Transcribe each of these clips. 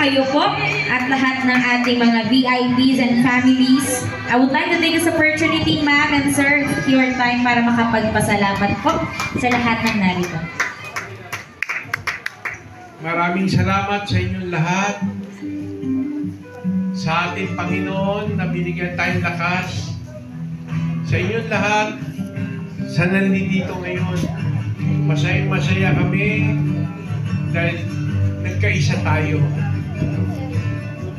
kayo po, at lahat ng ating mga VIPs and families. I would like to take this opportunity, ma'am and sir, your time para makapagpasalamat po sa lahat ng narito. Maraming salamat sa inyong lahat. Sa ating Panginoon na binigyan tayong lakas. Sa inyong lahat, sa nandito ngayon, masaya kami dahil nagkaisa tayo.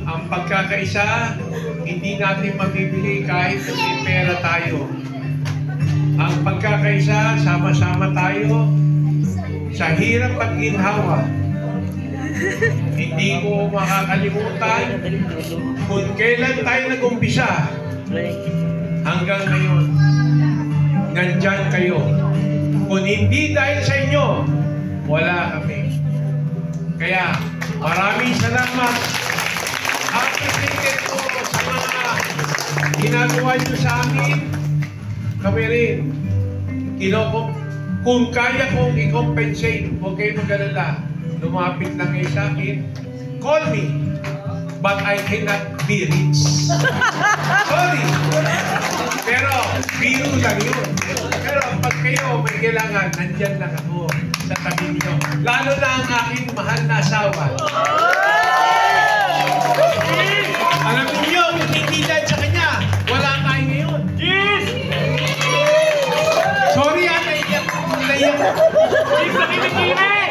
Ang pagkakaisa, hindi natin mabibili kahit may pera tayo. Ang pagkakaisa, sama-sama tayo sa hirap at ginhawa. Hindi ko makakalimutan kung kailan tayo nag-umpisa hanggang ngayon. Nandyan kayo. Kung hindi dahil sa inyo, wala kami. Kaya maraming salamat. Appreciated ko sa mga ginagawa nyo sa amin. Kami rin. Kung kaya kong i-compensate, huwag kayo mag-alala. Lumapit lang kayo sa akin. Call me. But I cannot be rich. Sorry. Pero, biro lang yun. Pero pag kayo may kailangan, nandyan lang ako sa tabi niyo. Lalo na ang aking mahal na asawa. Alam niyo, kung hindi dahil sa kanya, wala tayo ngayon. Yes! Sorry, naiyak ko.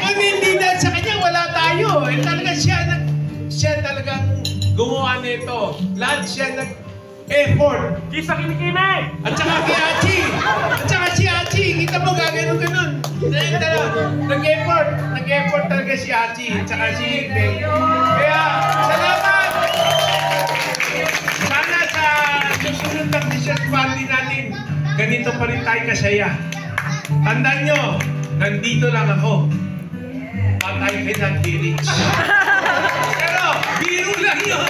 Kung hindi dahil sa kanya, wala tayo. Eh, talaga siya talagang gumawa nito. Lahat siya nag-effort. Di sa kinikime! At saka si Achi. At saka si Achi. Kita mo gaganon-ganon. Nag-effort. Nag-effort talaga si Achi. At saka si Ben. Kaya, salamat! Sana sa susunod na Christmas party natin, ganito pa rin tayo kasaya. Tandaan nyo, nandito lang ako. But I cannot be rich. Pero, biro lang yun.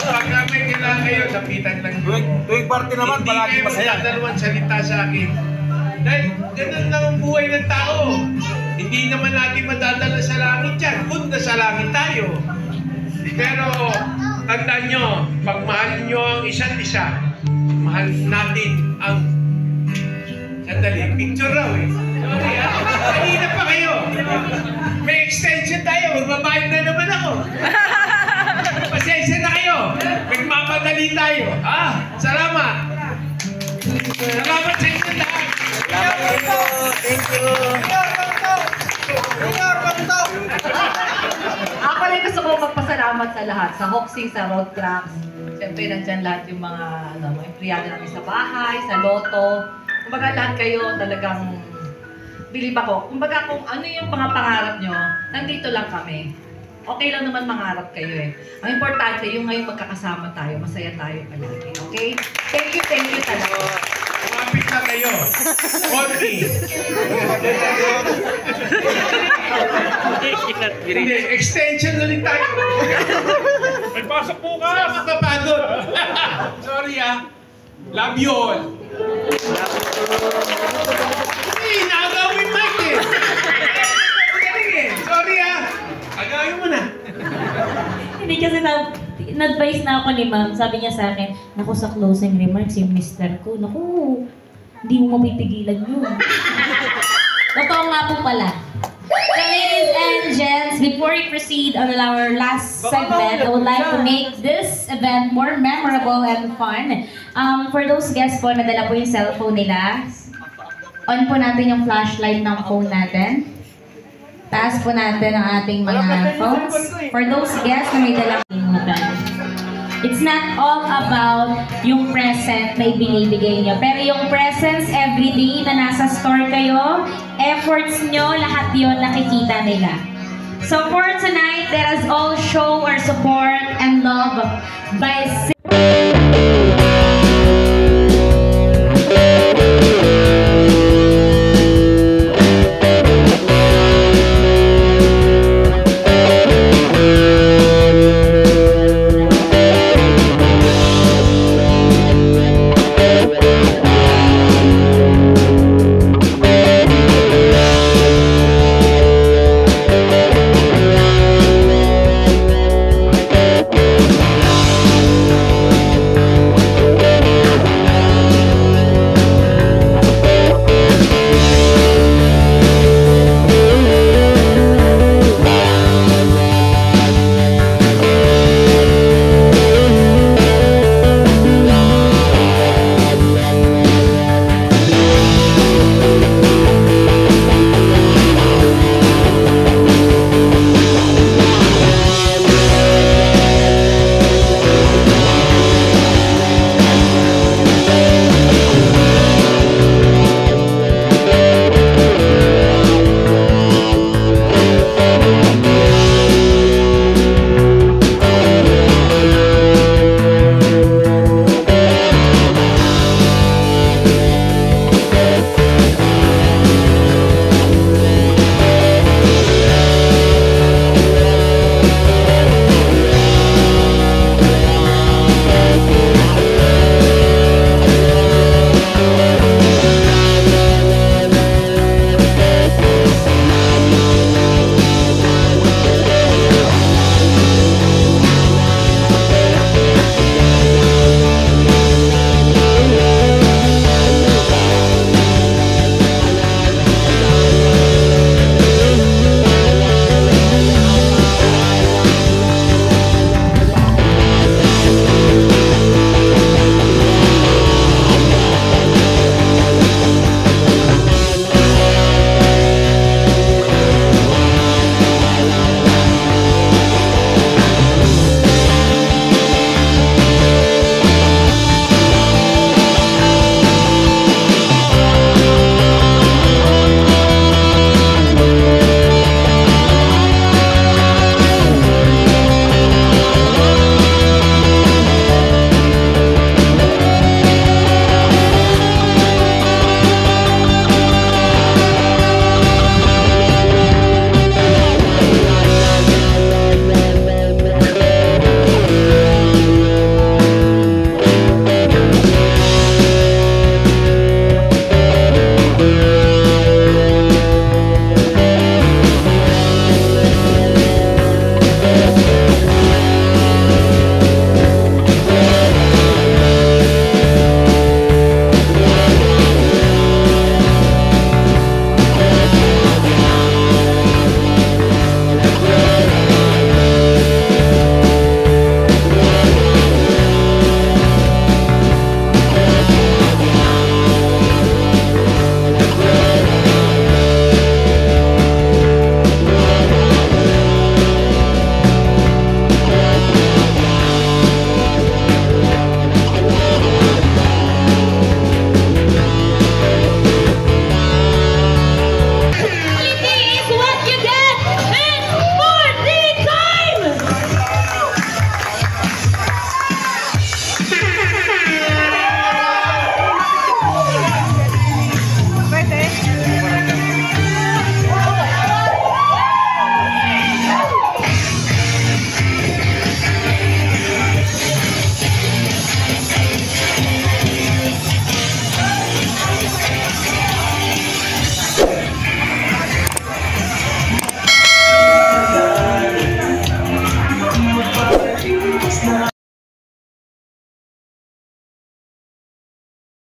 Pagka may kailangan kayo, lapitan lang yun. Tuwing party naman, palagi masaya. Hindi kayo magdadalawang salita sa akin. Dahil ganun lang ang buhay ng tao. Hindi naman natin madadala sa langit yan, kung nasa langit tayo. Pero, tandaan nyo, pag mahal nyo ang isa't isa, mahal natin ang... Sandali, picture raw eh. Sorry ah, kanina pa kayo. May extension tayo, magbabayad na naman ako. Pasensya na kayo. Nagmamadali tayo. Salamat. Salamat sa inyo lahat. Thank you. Ako rin gusto ko magpasalamat sa lahat, sa Hoxing, sa Road Cracks. Siyempre, nandyan lahat yung mga empleyado namin sa bahay, sa Lotto. Kumbaga lahat kayo talagang bilib ako. Kumbaga kung ano yung mga pangarap nyo, nandito lang kami. Okay lang naman mangarap kayo eh. Ang importante, yung ngayon magkakasama tayo, masaya tayo palagi. Okay? Thank you talaga. Kumapit na kayo. Konti. Hindi, extension ulit tayo. May pasok po ka! Sama ka pagod. Sorry ah. Love you all. Hindi, naagawin mic eh. Sorry ah. Agawin mo na. Hindi kasi na-advise na ako ni ma'am. Sabi niya sa akin, naku sa closing remarks yung mister ko. Naku, hindi mo mapipigilan yun. Totoo nga po pala. So ladies and gents, before we proceed on our last segment, I would like to make this event more memorable and fun. For those guests po, nadala po yung cellphone nila. On po natin yung flashlight ng phone natin. Taas po natin ang ating mga phones. For those guests na may dalang it's not all about yung present na ibinibigay nyo. Pero yung presence everyday na nasa store kayo, efforts nyo, lahat yun nakikita nila. So for tonight, let us all show our support and love by